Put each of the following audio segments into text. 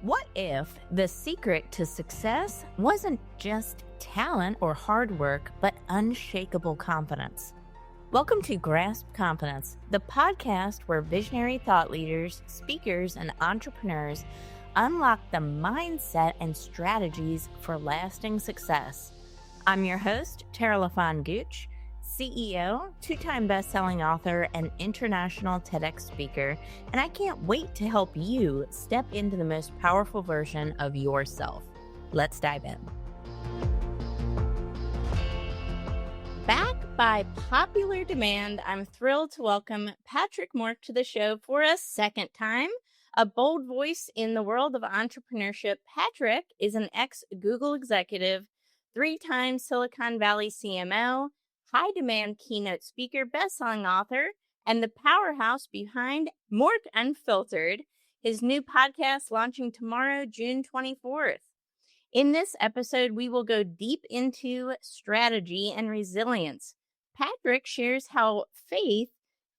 What if the secret to success wasn't just talent or hard work, but unshakable confidence? Welcome to Grasp Confidence, the podcast where visionary thought leaders, speakers, and entrepreneurs unlock the mindset and strategies for lasting success. I'm your host, Tara LaFon Gooch, CEO, two-time best-selling author, and international TEDx speaker, and I can't wait to help you step into the most powerful version of yourself. Let's dive in. Back by popular demand, I'm thrilled to welcome Patrick Mork to the show for a second time. A bold voice in the world of entrepreneurship, Patrick is an ex-Google executive, three-time Silicon Valley CMO, high-demand keynote speaker, best-selling author, and the powerhouse behind Mork Unfiltered, his new podcast launching tomorrow, June 24th. In this episode, we will go deep into strategy and resilience. Patrick shares how faith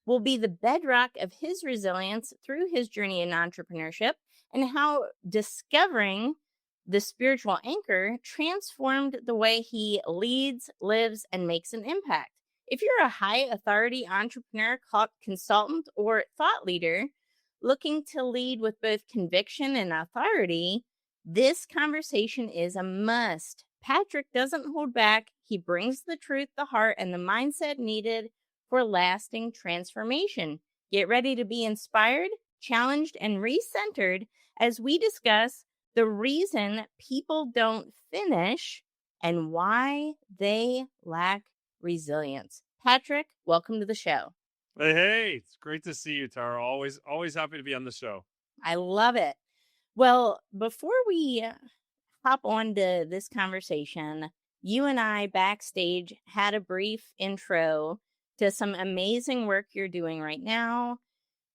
will be the bedrock of his resilience through his journey in entrepreneurship, and how discovering the spiritual anchor transformed the way he leads, lives, and makes an impact. If you're a high authority entrepreneur, consultant, or thought leader looking to lead with both conviction and authority, this conversation is a must. Patrick doesn't hold back. He brings the truth, the heart, and the mindset needed for lasting transformation. Get ready to be inspired, challenged, and recentered as we discuss the reason people don't finish and why they lack resilience. Patrick, welcome to the show. Hey, it's great to see you, Tara. Always happy to be on the show. I love it. Well, before we hop on to this conversation, you and I backstage had a brief intro to some amazing work you're doing right now.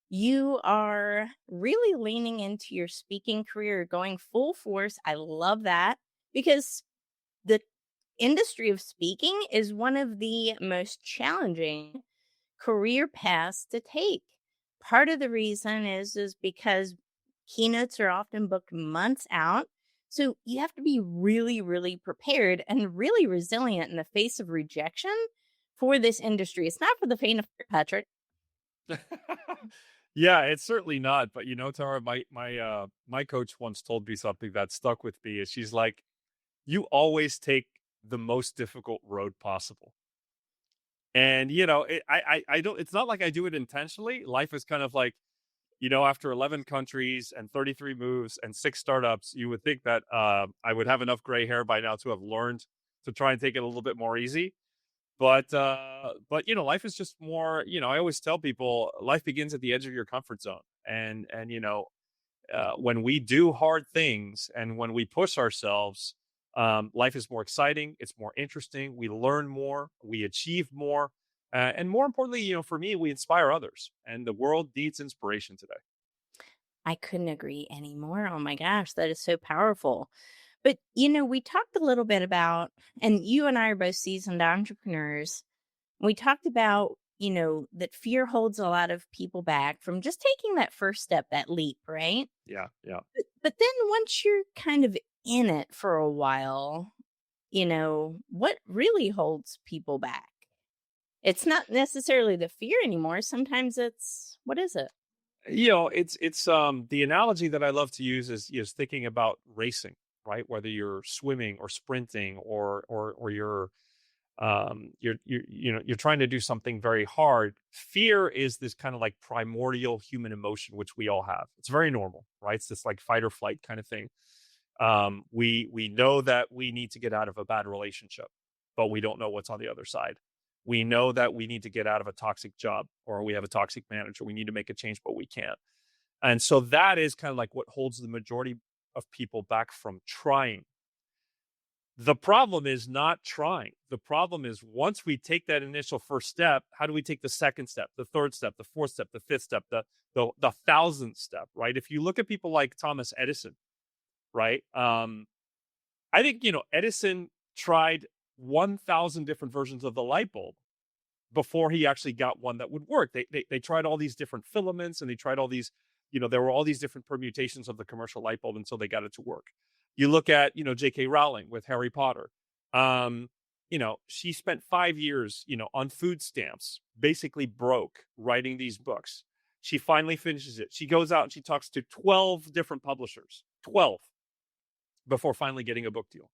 You are really leaning into your speaking career, going full force. I love that because the industry of speaking is one of the most challenging career paths to take. Part of the reason is because keynotes are often booked months out. So you have to be really, really prepared and really resilient in the face of rejection for this industry. It's not for the faint of heart, Patrick. Yeah, it's certainly not. But Tara, my coach once told me something that stuck with me. Is she's like, you always take the most difficult road possible. And I don't. It's not like I do it intentionally. Life is kind of like, after 11 countries and 33 moves and 6 startups, you would think that I would have enough gray hair by now to have learned to try and take it a little bit more easy. But life is just more, I always tell people life begins at the edge of your comfort zone. And when we do hard things and when we push ourselves, life is more exciting. It's more interesting. We learn more, we achieve more. And more importantly, for me, we inspire others, and the world needs inspiration today. I couldn't agree anymore. Oh my gosh, that is so powerful. But, we talked a little bit about, and you and I are both seasoned entrepreneurs. We talked about, that fear holds a lot of people back from just taking that first step, that leap, right? Yeah. But then once you're kind of in it for a while, what really holds people back? It's not necessarily the fear anymore. Sometimes it's, what is it? It's the analogy that I love to use is thinking about racing, right? Whether you're swimming or sprinting or you're trying to do something very hard. Fear is this kind of like primordial human emotion, which we all have. It's very normal, right? It's this like fight or flight kind of thing. We know that we need to get out of a bad relationship, but we don't know what's on the other side. We know that we need to get out of a toxic job, or we have a toxic manager. We need to make a change, but we can't. And so that is kind of like what holds the majority of people back from trying. The problem is not trying. The problem is once we take that initial first step, how do we take the second step, the third step, the fourth step, the fifth step, the 1,000th step, right? If you look at people like Thomas Edison, right? I think, Edison tried 1,000 different versions of the light bulb before he actually got one that would work. They tried all these different filaments, and they tried all these there were all these different permutations of the commercial light bulb until they got it to work. You look at, J.K. Rowling with Harry Potter. She spent 5 years, on food stamps, basically broke, writing these books. She finally finishes it. She goes out and she talks to 12 different publishers, 12, before finally getting a book deal.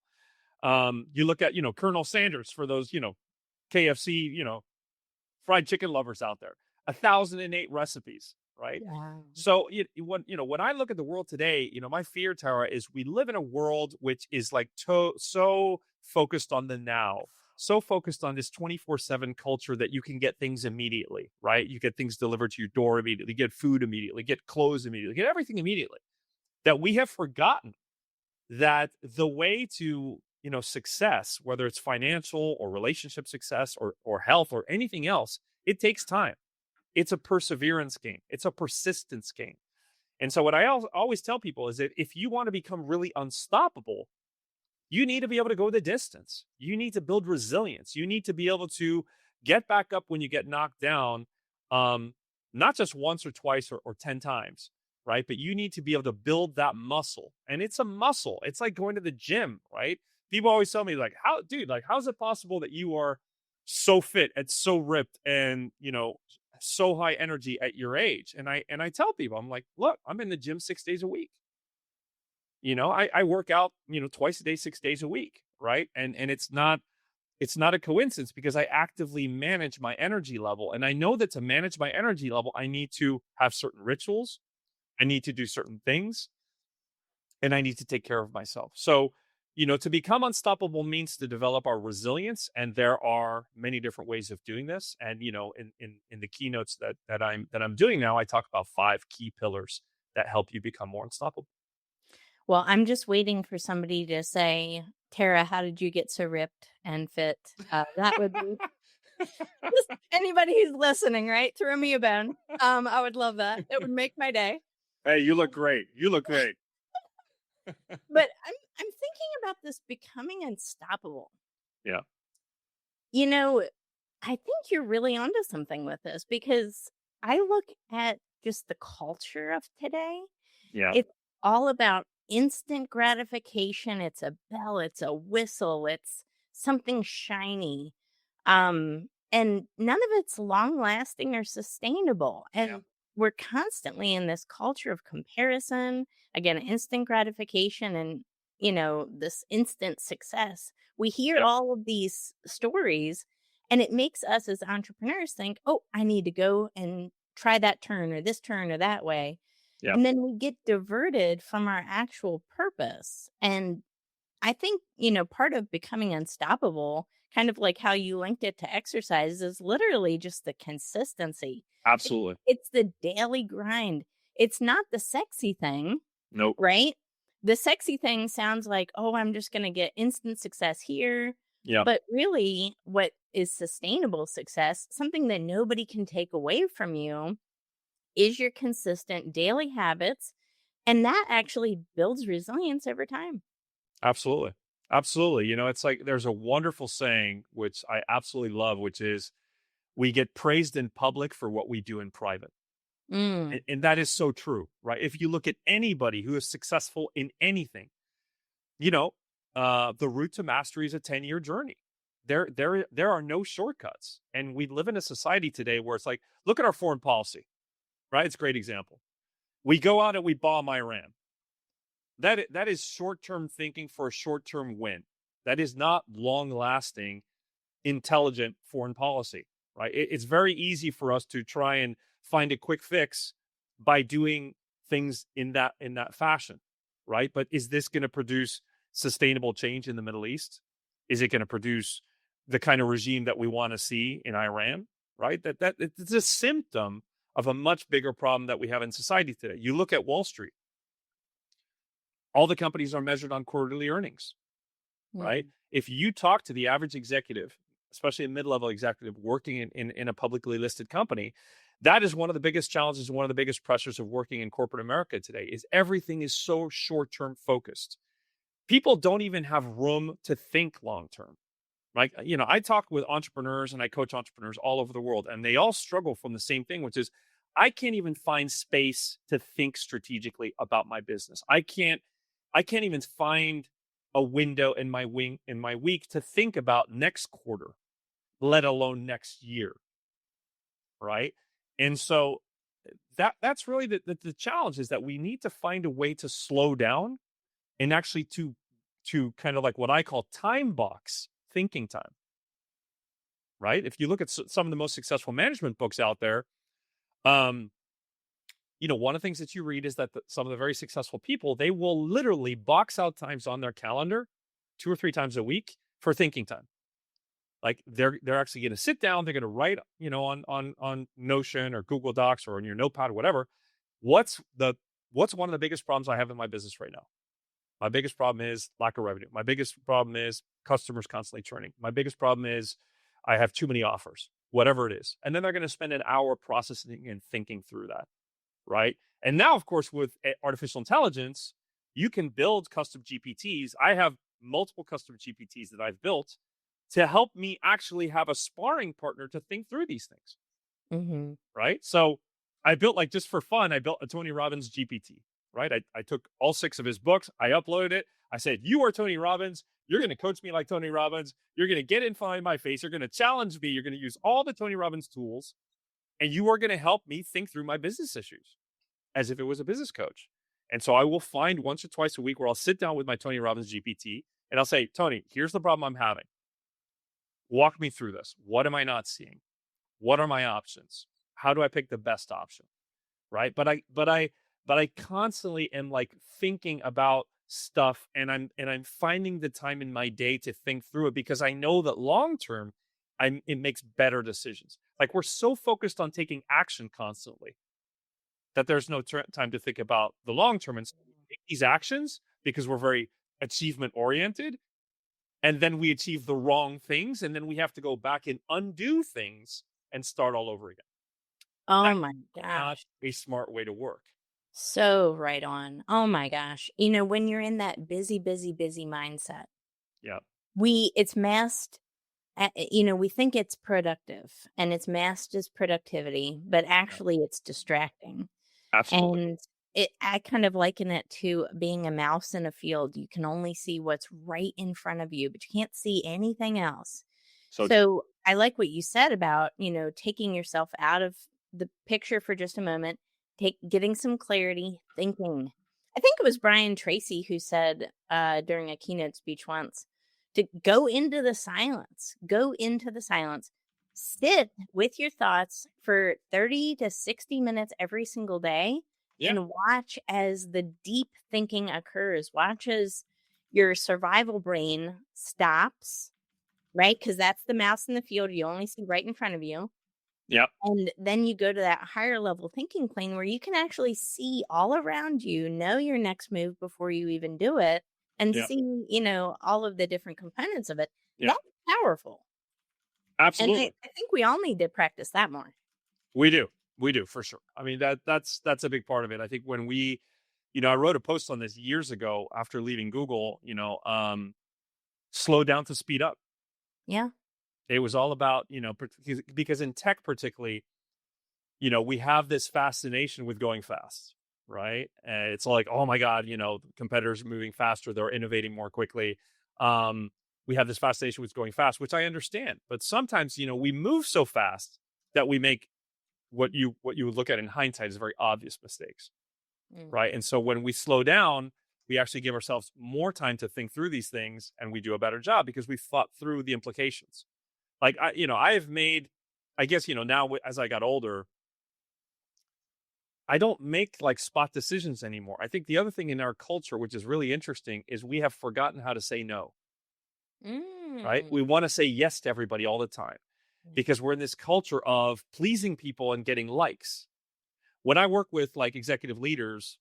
You look at, Colonel Sanders, for those, KFC, fried chicken lovers out there, 1,008 recipes, right? Yeah. So when I look at the world today, my fear, Tara, is we live in a world which is like so focused on the now, so focused on this 24/7 culture that you can get things immediately, right? You get things delivered to your door immediately, get food immediately, get clothes immediately, get everything immediately, that we have forgotten that the way to, success, whether it's financial or relationship success or health or anything else, it takes time. It's a perseverance game. It's a persistence game. And so what I always tell people is that if you want to become really unstoppable, you need to be able to go the distance. You need to build resilience. You need to be able to get back up when you get knocked down, not just once or twice or 10 times, right? But you need to be able to build that muscle. And it's a muscle. It's like going to the gym, right? People always tell me, like, how's it possible that you are so fit and so ripped and, so high energy at your age? And I tell people, I'm like, look, I'm in the gym 6 days a week. I work out, twice a day, 6 days a week. Right. And it's not a coincidence, because I actively manage my energy level. And I know that to manage my energy level, I need to have certain rituals. I need to do certain things, and I need to take care of myself. So, to become unstoppable means to develop our resilience. And there are many different ways of doing this. And, in the keynotes that I'm doing now, I talk about 5 key pillars that help you become more unstoppable. Well, I'm just waiting for somebody to say, Tara, how did you get so ripped and fit? That would be just anybody who's listening, right? Throw me a bone. I would love that. It would make my day. Hey, you look great. You look great. But I'm thinking about this becoming unstoppable. Yeah. I think you're really onto something with this, because I look at just the culture of today. Yeah. It's all about instant gratification. It's a bell, it's a whistle, it's something shiny. And none of it's long lasting or sustainable. And Yeah. we're constantly in this culture of comparison, again, instant gratification and, this instant success. We hear Yep. all of these stories, and it makes us as entrepreneurs think, oh, I need to go and try that turn or this turn or that way. Yeah. And then we get diverted from our actual purpose. And I think, part of becoming unstoppable, kind of like how you linked it to exercise, is literally just the consistency. Absolutely. It's the daily grind. It's not the sexy thing, Nope. right? The sexy thing sounds like, oh, I'm just going to get instant success here. Yeah. But really, what is sustainable success, something that nobody can take away from you, is your consistent daily habits. And that actually builds resilience over time. Absolutely. Absolutely. It's like there's a wonderful saying, which I absolutely love, which is, we get praised in public for what we do in private. Mm. And that is so true, right? If you look at anybody who is successful in anything, the route to mastery is a 10-year journey. There are no shortcuts. And we live in a society today where it's like, look at our foreign policy, right? It's a great example. We go out and we bomb Iran. That is short-term thinking for a short-term win. That is not long-lasting, intelligent foreign policy, right? It's very easy for us to try and find a quick fix by doing things in that fashion, right? But is this going to produce sustainable change in the Middle East? Is it going to produce the kind of regime that we want to see in Iran, right? That it's a symptom of a much bigger problem that we have in society today. You look at Wall Street. All the companies are measured on quarterly earnings, right? If you talk to the average executive, especially a mid-level executive working in a publicly listed company, that is one of the biggest challenges, one of the biggest pressures of working in corporate America today, is everything is so short-term focused. People don't even have room to think long-term. Like, I talk with entrepreneurs and I coach entrepreneurs all over the world, and they all struggle from the same thing, which is, I can't even find space to think strategically about my business. I can't even find a window in my week to think about next quarter, let alone next year, right? And so that's really the challenge, is that we need to find a way to slow down and actually to kind of like what I call time box thinking time, right? If you look at some of the most successful management books out there, um, one of the things that you read is that some of the very successful people, they will literally box out times on their calendar 2 or 3 times a week for thinking time. Like they're actually going to sit down, they're going to write, on Notion or Google Docs or on your notepad or whatever. What's one of the biggest problems I have in my business right now? My biggest problem is lack of revenue. My biggest problem is customers constantly churning. My biggest problem is I have too many offers, whatever it is. And then they're going to spend an hour processing and thinking through that. Right. And now, of course, with artificial intelligence, you can build custom GPTs. I have multiple custom GPTs that I've built to help me actually have a sparring partner to think through these things. Mm-hmm. Right. So I built, like, just for fun, I built a Tony Robbins GPT. Right. I took all 6 of his books. I uploaded it. I said, you are Tony Robbins. You're going to coach me like Tony Robbins. You're going to get in front of my face. You're going to challenge me. You're going to use all the Tony Robbins tools. And you are going to help me think through my business issues as if it was a business coach. And so I will find once or twice a week where I'll sit down with my Tony Robbins GPT and I'll say, Tony, here's the problem I'm having. Walk me through this. What am I not seeing? What are my options? How do I pick the best option? Right. But I constantly am like thinking about stuff, and I'm finding the time in my day to think through it, because I know that long term it makes better decisions. Like, we're so focused on taking action constantly that there's no time to think about the long term. And so we take these actions because we're very achievement oriented, and then we achieve the wrong things, and then we have to go back and undo things and start all over again. Oh That's my not gosh. a smart way to work. So right on. Oh my gosh. When you're in that busy, busy, busy mindset, Yeah, it's masked. We think it's productive and it's masked as productivity, but yeah, actually it's distracting. absolutely. And I kind of liken it to being a mouse in a field. You can only see what's right in front of you, but you can't see anything else. So true. So I like what you said about, taking yourself out of the picture for just a moment, getting some clarity, thinking. I think it was Brian Tracy who said during a keynote speech once to go into the silence, sit with your thoughts for 30 to 60 minutes every single day Yeah, and watch as the deep thinking occurs. Watch as your survival brain stops, right? Because that's the mouse in the field. You only see right in front of you. yeah, And then you go to that higher level thinking plane where you can actually see all around you, know your next move before you even do it, and yeah, see, all of the different components of it. yeah. That's powerful. And I, Absolutely. I think we all need to practice that more. We do. We do, for sure. I mean, that's a big part of it. I think when I wrote a post on this years ago after leaving Google, slow down to speed up. Yeah. It was all about, because in tech particularly, we have this fascination with going fast, right? And it's like, oh my God, competitors are moving faster, they're innovating more quickly. We have this fascination with going fast, which I understand. But sometimes, we move so fast that we make what you would look at in hindsight as very obvious mistakes, Mm. right? And so when we slow down, we actually give ourselves more time to think through these things, and we do a better job because we thought through the implications. Like, I have made, I guess, now as I got older, I don't make like spot decisions anymore. I think the other thing in our culture, which is really interesting, is we have forgotten how to say no, right? Mm. We want to say yes to everybody all the time because we're in this culture of pleasing people and getting likes. When I work with like executive leaders,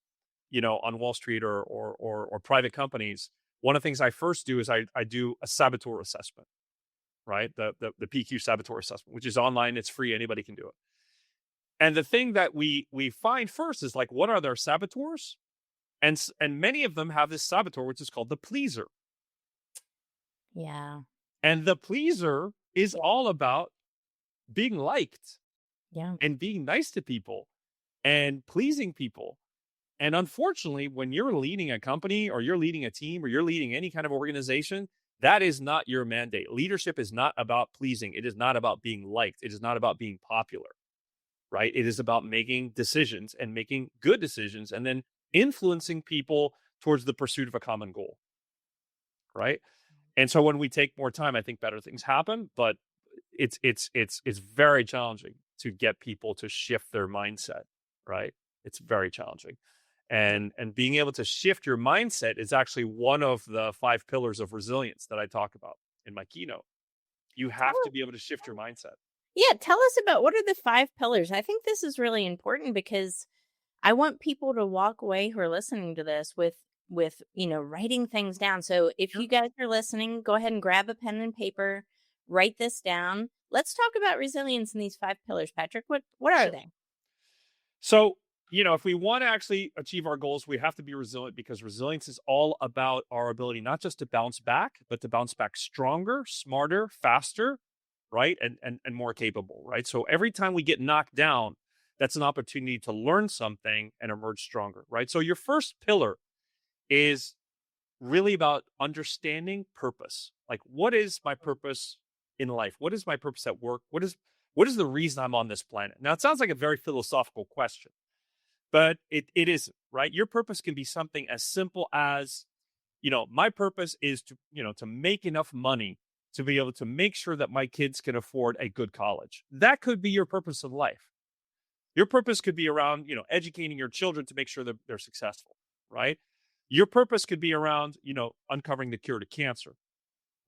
on Wall Street or private companies, one of the things I first do is I do a saboteur assessment, right? The PQ saboteur assessment, which is online, it's free, anybody can do it. And the thing that we find first is like, what are their saboteurs? And many of them have this saboteur, which is called the pleaser. Yeah. And the pleaser is Yeah. all about being liked Yeah. and being nice to people. and pleasing people. And unfortunately, when you're leading a company or you're leading a team or you're leading any kind of organization, that is not your mandate. Leadership is not about pleasing. It is not about being liked. It is not about being popular, right? It is about making decisions and making good decisions and then influencing people towards the pursuit of a common goal, right? And so when we take more time, I think better things happen, but it's very challenging to get people to shift their mindset, right? It's very challenging. And being able to shift your mindset is actually one of the 5 pillars of resilience that I talk about in my keynote. You have to Tell be able to shift your mindset. Yeah, tell us about what are the 5 pillars? I think this is really important because I want people to walk away who are listening to this with writing things down. So if Sure. you guys are listening, go ahead and grab a pen and paper, write this down. Let's talk about resilience in these 5 pillars, Patrick. What are Sure. they? So, if we want to actually achieve our goals, we have to be resilient because resilience is all about our ability not just to bounce back, but to bounce back stronger, smarter, faster, right? And more capable, right? So every time we get knocked down, that's an opportunity to learn something and emerge stronger, right? So your first pillar is really about understanding purpose. Like, what is my purpose in life? What is my purpose at work? What is the reason I'm on this planet? Now, it sounds like a very philosophical question, but it isn't, right? Your purpose can be something as simple as, my purpose is to make enough money to be able to make sure that my kids can afford a good college. That could be your purpose in life. Your purpose could be around, educating your children to make sure that they're successful, right? Your purpose could be around, uncovering the cure to cancer,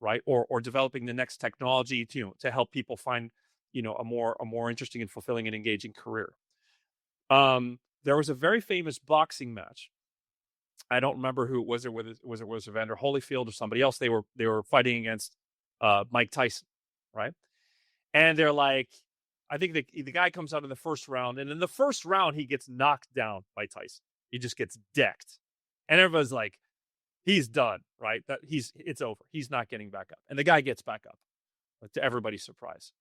right? Or developing the next technology to help people find, a more interesting and fulfilling and engaging career. There was a very famous boxing match. I don't remember who it was. Was it Evander Holyfield or somebody else? They were fighting against Mike Tyson, right? And they're like, I think the guy comes out in the first round, and in the first round he gets knocked down by Tyson. He just gets decked, and everybody's like, he's done, right? It's over. He's not getting back up, and the guy gets back up, to everybody's surprise,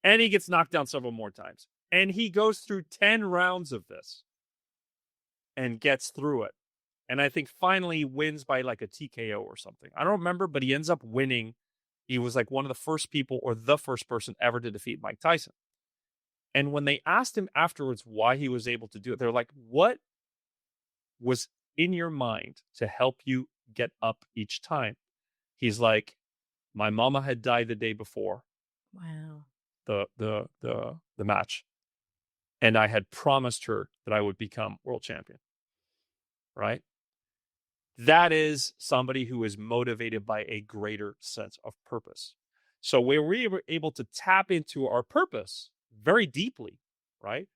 and he gets knocked down several more times, and he goes through 10 rounds of this and gets through it. And I think finally wins by like a TKO or something. I don't remember, but he ends up winning. He was like one of the first people or the first person ever to defeat Mike Tyson. And when they asked him afterwards why he was able to do it, they're like, what was in your mind to help you get up each time? He's like, my mama had died the day before Wow. the match. And I had promised her that I would become world champion. Right? That is somebody who is motivated by a greater sense of purpose. So where we were able to tap into our purpose very deeply, right?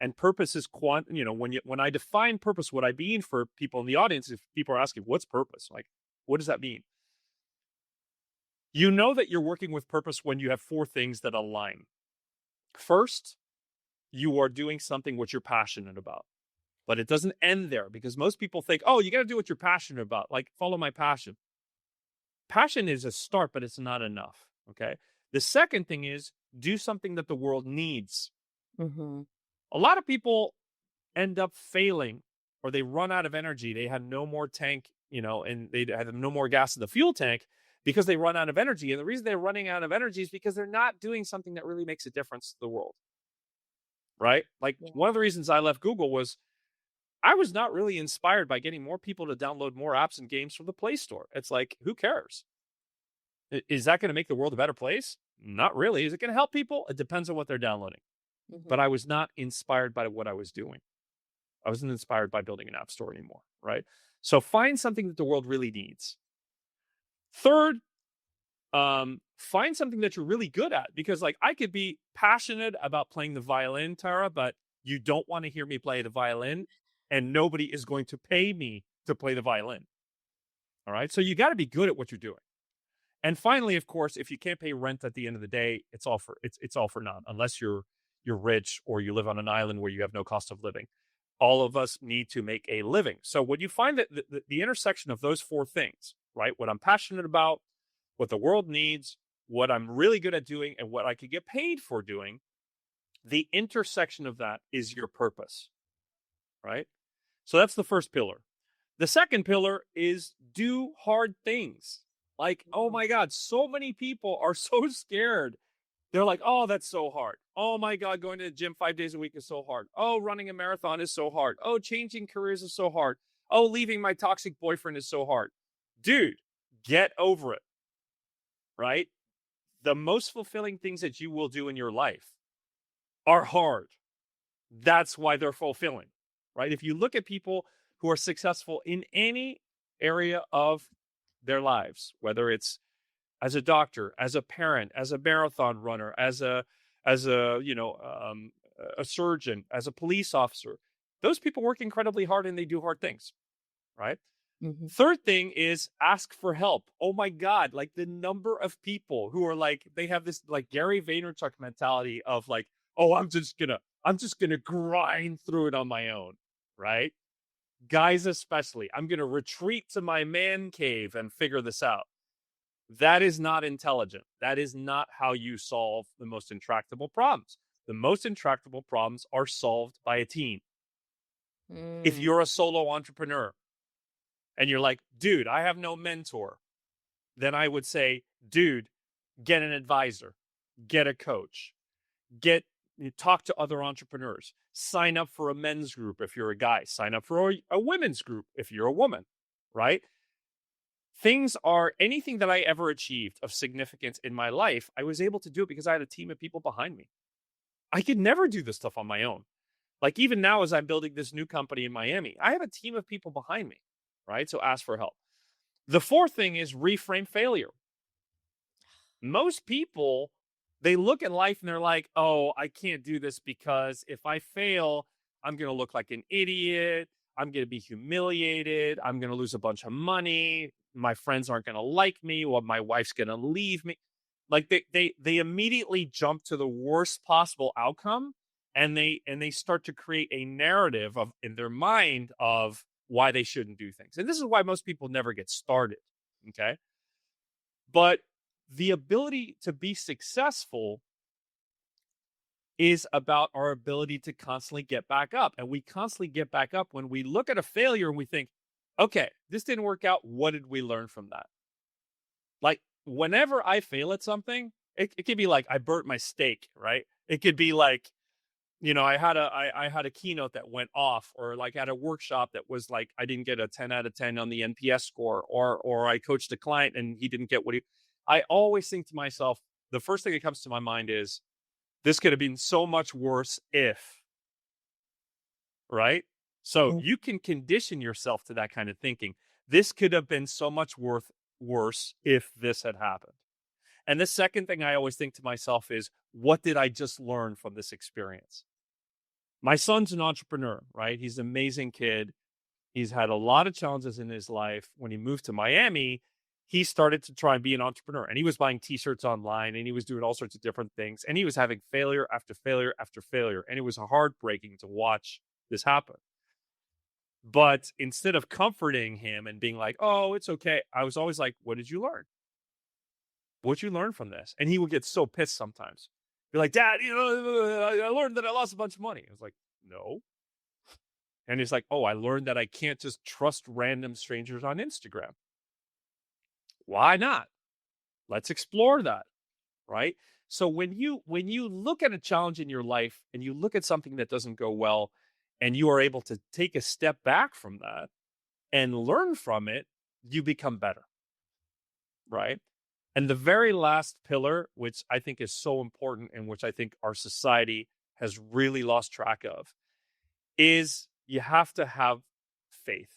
And purpose is when I define purpose, what I mean for people in the audience, if people are asking, what's purpose? Like, what does that mean? You know that you're working with purpose when you have 4 things that align. First, you are doing something what you're passionate about. But it doesn't end there because most people think, oh, you got to do what you're passionate about, like follow my passion. Passion is a start, but it's not enough. Okay. The second thing is do something that the world needs. Mm-hmm. A lot of people end up failing or they run out of energy. They have no more tank, and they have no more gas in the fuel tank because they run out of energy. And the reason they're running out of energy is because they're not doing something that really makes a difference to the world. Right. Like Yeah. one of the reasons I left Google was I was not really inspired by getting more people to download more apps and games from the Play Store. It's like, who cares? Is that going to make the world a better place? Not really. Is it going to help people? It depends on what they're downloading. But Mm-hmm. I was not inspired by what I was doing. I wasn't inspired by building an app store anymore, right? So find something that the world really needs. Third, find something that you're really good at because, like, I could be passionate about playing the violin, Tara, but you don't want to hear me play the violin, and nobody is going to pay me to play the violin. All right. So you got to be good at what you're doing. And finally, of course, if you can't pay rent at the end of the day, it's all for naught, unless you're rich or you live on an island where you have no cost of living. All of us need to make a living. So when you find that the intersection of those 4 things, right? What I'm passionate about, what the world needs, what I'm really good at doing, and what I could get paid for doing, the intersection of that is your purpose. right? So that's the first pillar. The second pillar is do hard things. Like, oh my God, so many people are so scared. They're like, oh, that's so hard. Oh my God, going to the gym 5 days a week is so hard. Oh, running a marathon is so hard. Oh, changing careers is so hard. Oh, leaving my toxic boyfriend is so hard. Dude, get over it, right? The most fulfilling things that you will do in your life are hard. That's why they're fulfilling, right? If you look at people who are successful in any area of their lives, whether it's as a doctor, as a parent, as a marathon runner, as a surgeon, as a police officer, those people work incredibly hard and they do hard things, right? Mm-hmm. Third thing is ask for help. Oh my God, like the number of people who are like, they have this like Gary Vaynerchuk mentality of like, oh, I'm just gonna grind through it on my own, right? Guys, especially, I'm gonna retreat to my man cave and figure this out. That is not intelligent. That is not how you solve the most intractable problems. The most intractable problems are solved by a team. If Mm. you're a solo entrepreneur and you're like, dude, I have no mentor, then I would say, dude, get an advisor, get a coach, get talk to other entrepreneurs, sign up for a men's group if you're a guy, sign up for a women's group if you're a woman, right? Things are anything that I ever achieved of significance in my life, I was able to do it because I had a team of people behind me. I could never do this stuff on my own. Like even now, as I'm building this new company in Miami, I have a team of people behind me, right? So ask for help. The fourth thing is reframe failure. Most people, they look at life and they're like, oh, I can't do this because if I fail, I'm going to look like an idiot. I'm going to be humiliated. I'm going to lose a bunch of money. My friends aren't going to like me. Or my wife's going to leave me. Like they immediately jump to the worst possible outcome, and they start to create a narrative of in their mind of why they shouldn't do things. And this is why most people never get started. Okay. But the ability to be successful is about our ability to constantly get back up. And we constantly get back up when we look at a failure and we think, okay, this didn't work out. What did we learn from that? Like, whenever I fail at something, it could be like I burnt my steak, right? It could be like, I had a keynote that went off, or like at a workshop that was like I didn't get a 10 out of 10 on the NPS score, or I coached a client and he didn't get what he. I always think to myself, the first thing that comes to my mind is this could have been so much worse if, right? So Mm. you can condition yourself to that kind of thinking. This could have been so much worse if this had happened. And the second thing I always think to myself is, what did I just learn from this experience? My son's an entrepreneur, right? He's an amazing kid. He's had a lot of challenges in his life. When he moved to Miami, he started to try and be an entrepreneur, and he was buying t-shirts online and he was doing all sorts of different things, and he was having failure after failure after failure. And it was heartbreaking to watch this happen. But instead of comforting him and being like, oh, it's okay, I was always like, what did you learn? What'd you learn from this? And he would get so pissed sometimes. Be like, Dad, I learned that I lost a bunch of money. I was like, no. And he's like, oh, I learned that I can't just trust random strangers on Instagram. Why not? Let's explore that, right? So when you look at a challenge in your life and you look at something that doesn't go well, and you are able to take a step back from that and learn from it, you become better, right? And the very last pillar, which I think is so important and which I think our society has really lost track of, is you have to have faith.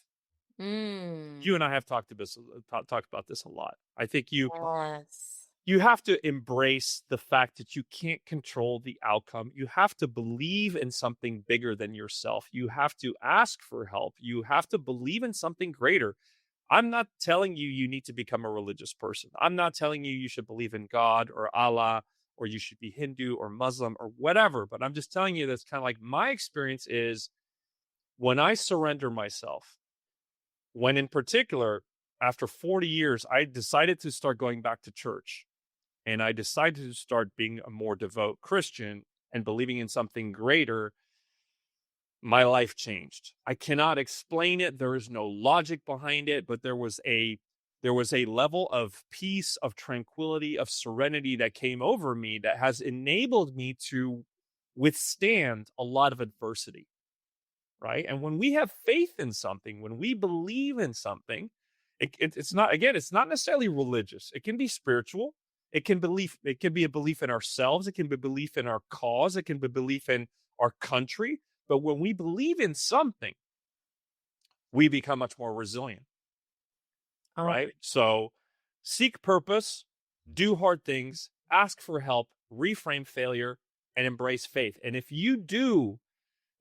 Mm. You and I have talked about this a lot. I think Yes. you have to embrace the fact that you can't control the outcome. You have to believe in something bigger than yourself. You have to ask for help. You have to believe in something greater. I'm not telling you you need to become a religious person. I'm not telling you you should believe in God or Allah, or you should be Hindu or Muslim or whatever. But I'm just telling you that's kind of like my experience is when I surrender myself, when in particular, after 40 years, I decided to start going back to church, and I decided to start being a more devout Christian and believing in something greater. my life changed. I cannot explain it. There is no logic behind it, but there was a level of peace, of tranquility, of serenity that came over me that has enabled me to withstand a lot of adversity, right? And when we have faith in something, when we believe in something, it's not, again, it's not necessarily religious. It can be spiritual. It can be a belief in ourselves. It can be belief in our cause. It can be belief in our country. But when we believe in something, we become much more resilient, Oh, right? So seek purpose, do hard things, ask for help, reframe failure, and embrace faith. And if you do,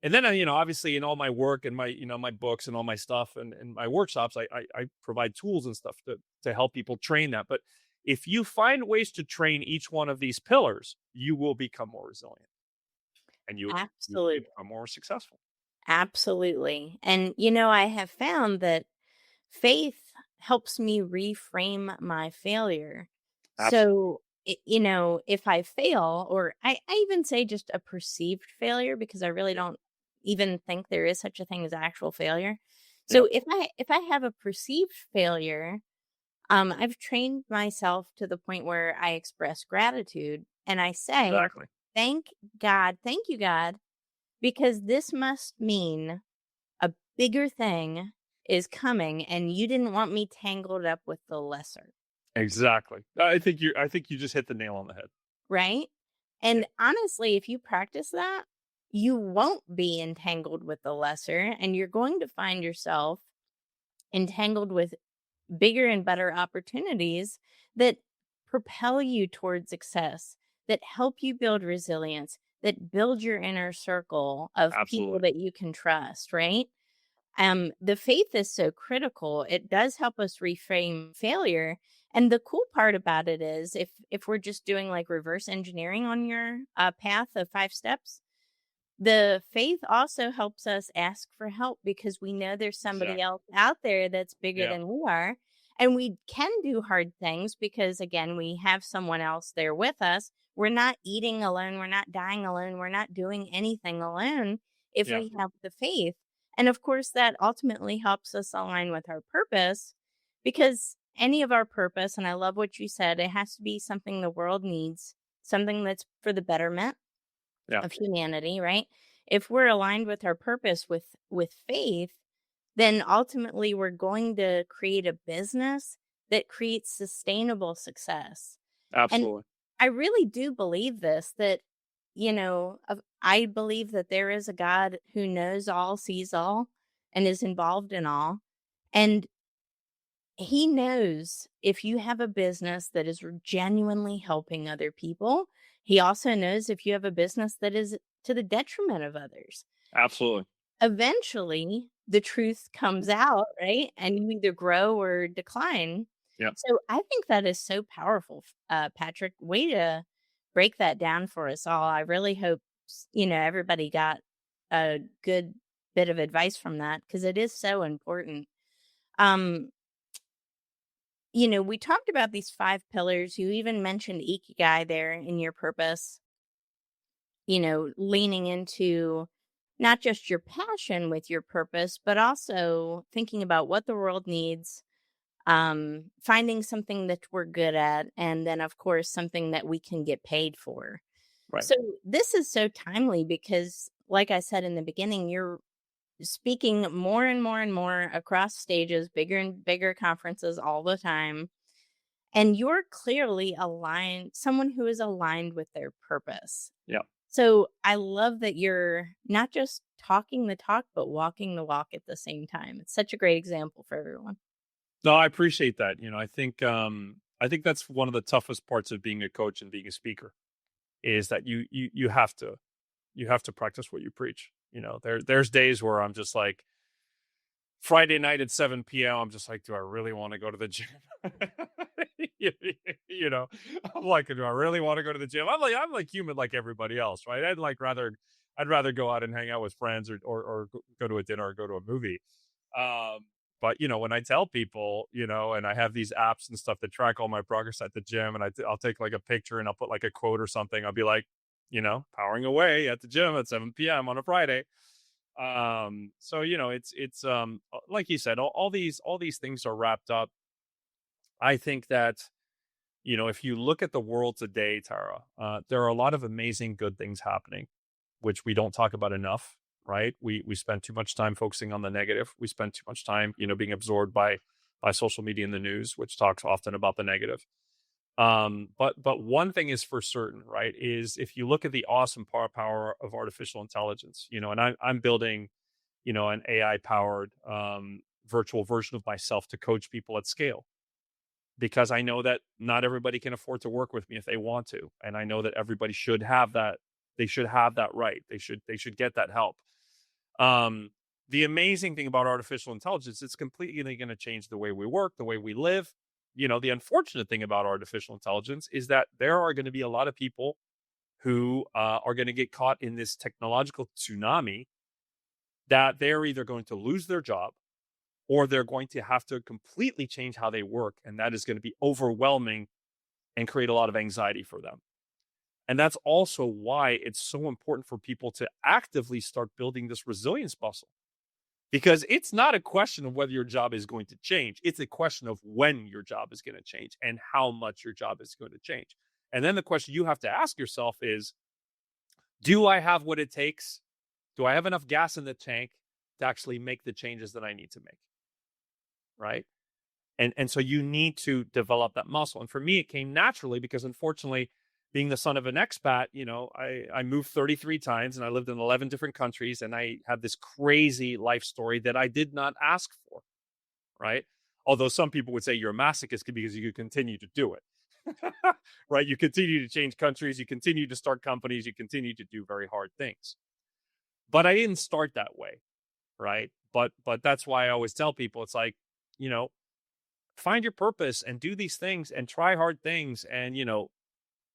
and then, obviously in all my work and my books and all my stuff and my workshops, I provide tools and stuff to help people train that. But if you find ways to train each one of these pillars, you will become more resilient and you absolutely. become more successful. Absolutely. And, I have found that faith helps me reframe my failure. Absolutely. So, if I fail, or I even say just a perceived failure, because I really Yeah. don't even think there is such a thing as actual failure. Yeah. So if I have a perceived failure, I've trained myself to the point where I express gratitude and I say, Exactly. thank God, thank you, God, because this must mean a bigger thing is coming and you didn't want me tangled up with the lesser, Exactly. I think you just hit the nail on the head. right? Yeah. And honestly, if you practice that, you won't be entangled with the lesser and you're going to find yourself entangled with bigger and better opportunities that propel you towards success, that help you build resilience, that build your inner circle of people Absolutely. that you can trust, right? The faith is so critical. It does help us reframe failure. And the cool part about it is if we're just doing like reverse engineering on your path of 5 steps, the faith also helps us ask for help because we know there's somebody Exactly. else out there that's bigger Yeah. than we are. And we can do hard things because, again, we have someone else there with us. We're not eating alone. We're not dying alone. We're not doing anything alone if Yeah. we have the faith. And of course, that ultimately helps us align with our purpose because any of our purpose, and I love what you said, it has to be something the world needs, something that's for the betterment Yeah. of humanity, right? If we're aligned with our purpose with faith, then ultimately we're going to create a business that creates sustainable success. And Absolutely. I really do believe this that I believe that there is a God who knows all, sees all, and is involved in all. And he knows if you have a business that is genuinely helping other people. He also knows if you have a business that is to the detriment of others. Absolutely. Eventually, the truth comes out, right? And you either grow or decline. Yeah. So I think that is so powerful, Patrick. Way to break that down for us all. I really hope, everybody got a good bit of advice from that because it is so important. Um, we talked about these 5 pillars. You even mentioned ikigai there in your purpose, leaning into not just your passion with your purpose, but also thinking about what the world needs, finding something that we're good at, and then, of course, something that we can get paid for. Right. So this is so timely because, like I said in the beginning, you're speaking more and more and more across stages, bigger and bigger conferences all the time. And you're clearly aligned, someone who is aligned with their purpose. Yeah. So I love that you're not just talking the talk, but walking the walk at the same time. It's such a great example for everyone. No, I appreciate that. I think that's one of the toughest parts of being a coach and being a speaker is that you have to practice what you preach. There's days where I'm just like Friday night at 7 p.m. I'm just like, do I really want to go to the gym? you, you know, I'm like, do I really want to go to the gym? I'm like human like everybody else, right? I'd rather go out and hang out with friends or go to a dinner or go to a movie. But when I tell people, and I have these apps and stuff that track all my progress at the gym, and I'll take like a picture and I'll put like a quote or something. I'll be like, powering away at the gym at 7 p.m. on a Friday. So it's like you said, all these things are wrapped up. I think that if you look at the world today, Tara, there are a lot of amazing good things happening, which we don't talk about enough, right? We spend too much time focusing on the negative. We spend too much time, being absorbed by social media and the news, which talks often about the negative. But one thing is for certain, right? Is if you look at the awesome power of artificial intelligence, and I'm building, an AI powered virtual version of myself to coach people at scale, because I know that not everybody can afford to work with me if they want to, and I know that everybody should have that. They should have that right. They should get that help. Um, the amazing thing about artificial intelligence, it's completely going to change the way we work, the way we live. The unfortunate thing about artificial intelligence is that there are going to be a lot of people who are going to get caught in this technological tsunami, that they're either going to lose their job or they're going to have to completely change how they work. And that is going to be overwhelming and create a lot of anxiety for them. And that's also why it's so important for people to actively start building this resilience muscle, because it's not a question of whether your job is going to change. It's a question of when your job is going to change and how much your job is going to change. And then the question you have to ask yourself is, do I have what it takes? Do I have enough gas in the tank to actually make the changes that I need to make? Right. And so you need to develop that muscle. And for me, it came naturally because, unfortunately, being the son of an expat, I moved 33 times and I lived in 11 different countries, and I had this crazy life story that I did not ask for. Right. Although some people would say you're a masochist because you continue to do it. Right. You continue to change countries, you continue to start companies, you continue to do very hard things. But I didn't start that way. Right. But that's why I always tell people, it's like, you know, find your purpose and do these things and try hard things. And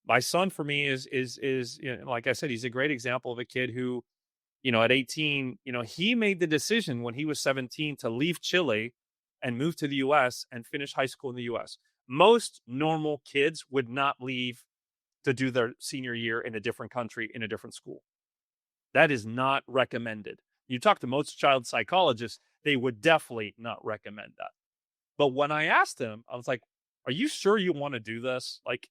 my son, for me, is like I said, he's a great example of a kid who, at 18, he made the decision when he was 17 to leave Chile and move to the US and finish high school in the US. Most normal kids would not leave to do their senior year in a different country, in a different school. That is not recommended. You talk to most child psychologists, they would definitely not recommend that. But when I asked him, I was like, are you sure you want to do this? Like,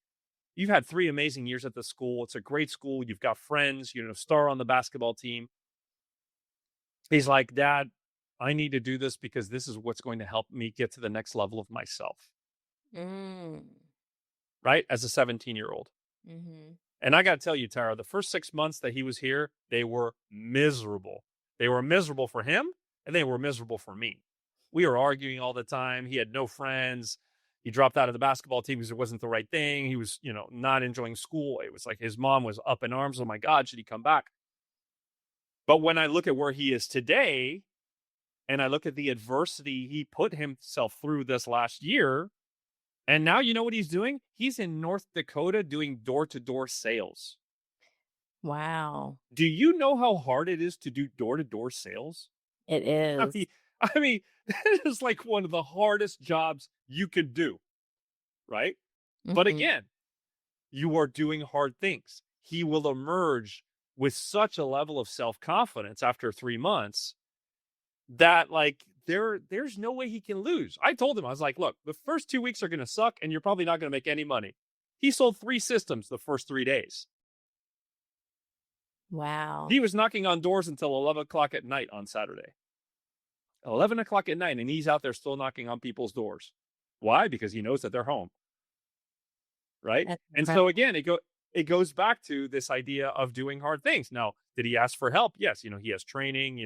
you've had 3 amazing years at the school. It's a great school. You've got friends, star on the basketball team. He's like, Dad, I need to do this because this is what's going to help me get to the next level of myself. Mm. Right? As a 17-year-old. Mm-hmm. And I got to tell you, Tara, the first 6 months that he was here, they were miserable. They were miserable for him, and they were miserable for me. We were arguing all the time. He had no friends. He dropped out of the basketball team because it wasn't the right thing. He was, not enjoying school. It was like his mom was up in arms. Oh my God, should he come back? But when I look at where he is today, and I look at the adversity he put himself through this last year, and now you know what he's doing? He's in North Dakota doing door-to-door sales. Wow. Do you know how hard it is to do door-to-door sales? It is. I mean, that is like one of the hardest jobs you can do, right? Mm-hmm. But again, you are doing hard things. He will emerge with such a level of self-confidence after 3 months that, like, there's no way he can lose. I told him, I was like, look, the first 2 weeks are going to suck and you're probably not going to make any money. He sold 3 systems the first 3 days. Wow. He was knocking on doors until 11 o'clock at night on Saturday. 11 o'clock at night, and he's out there still knocking on people's doors. Why? Because he knows that they're home. Right? And so again, it goes back to this idea of doing hard things. Now, did he ask for help? Yes. He has training,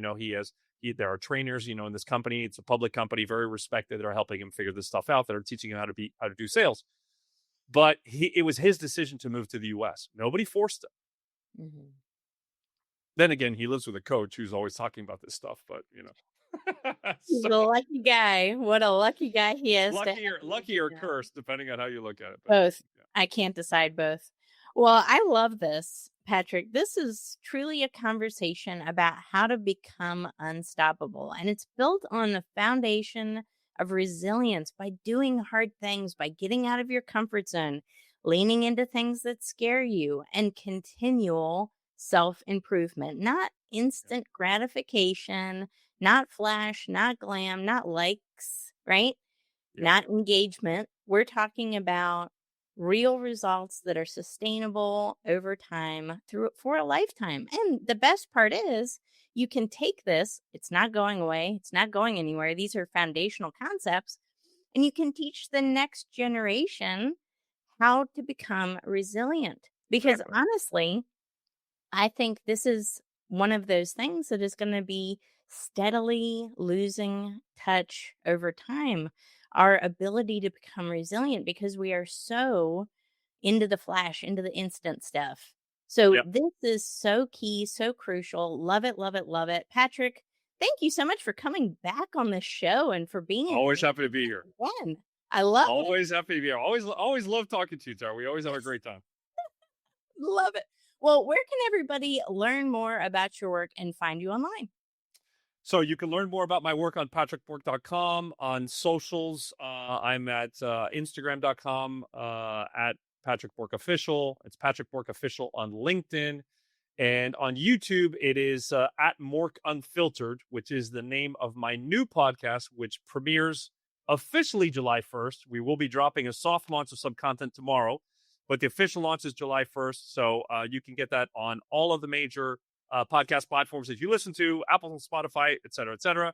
there are trainers, in this company. It's a public company, very respected, that are helping him figure this stuff out, that are teaching him how to do sales. But it was his decision to move to the US. Nobody forced him. Mm-hmm. Then again, he lives with a coach who's always talking about this stuff, but He's a lucky guy. What a lucky guy he is. Lucky or cursed, depending on how you look at it. But, both. Yeah. I can't decide both. Well, I love this, Patrick. This is truly a conversation about how to become unstoppable. And it's built on the foundation of resilience by doing hard things, by getting out of your comfort zone, leaning into things that scare you, and continual self-improvement, not instant gratification, not flash, not glam, not likes, right? Yep. Not engagement. We're talking about real results that are sustainable over time through for a lifetime. And the best part is you can take this, it's not going away, it's not going anywhere. These are foundational concepts, and you can teach the next generation how to become resilient. Because Exactly. honestly, I think this is one of those things that is going to be steadily losing touch over time. Our ability to become resilient because we are so into the flash, into the instant stuff. So, Yep. this is so key, so crucial. Love it, love it, love it. Patrick, thank you so much for coming back on the show and for being a Always great happy to be here. again. I love it. Always happy to be here. Always love talking to you, Tara. We always have a great time. Love it. Well, where can everybody learn more about your work and find you online? So you can learn more about my work on patrickbork.com, on socials. I'm at instagram.com at Patrick Bork Official. It's Patrick Bork Official on LinkedIn. And on YouTube, it is at Mork Unfiltered, which is the name of my new podcast, which premieres officially July 1st. We will be dropping a soft launch of some content tomorrow, but the official launch is July 1st. So you can get that on all of the major podcast platforms that you listen to, Apple and Spotify, et cetera, et cetera.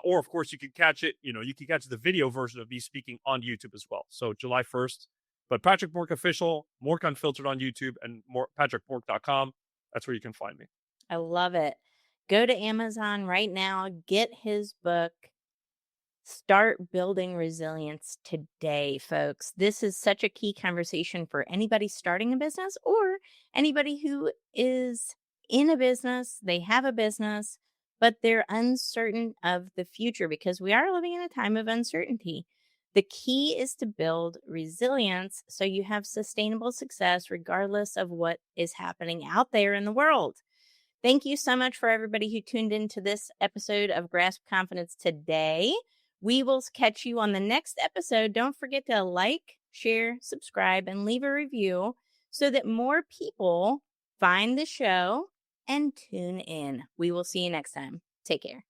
Or, of course, you can catch it. You can catch the video version of me speaking on YouTube as well. So July 1st. But Patrick Bork Official, Mork Unfiltered on YouTube, and patrickbork.com. That's where you can find me. I love it. Go to Amazon right now, get his book. Start building resilience today, folks. This is such a key conversation for anybody starting a business or anybody who is in a business, they have a business, but they're uncertain of the future because we are living in a time of uncertainty. The key is to build resilience so you have sustainable success regardless of what is happening out there in the world. Thank you so much for everybody who tuned into this episode of Grasp Confidence today. We will catch you on the next episode. Don't forget to like, share, subscribe, and leave a review so that more people find the show and tune in. We will see you next time. Take care.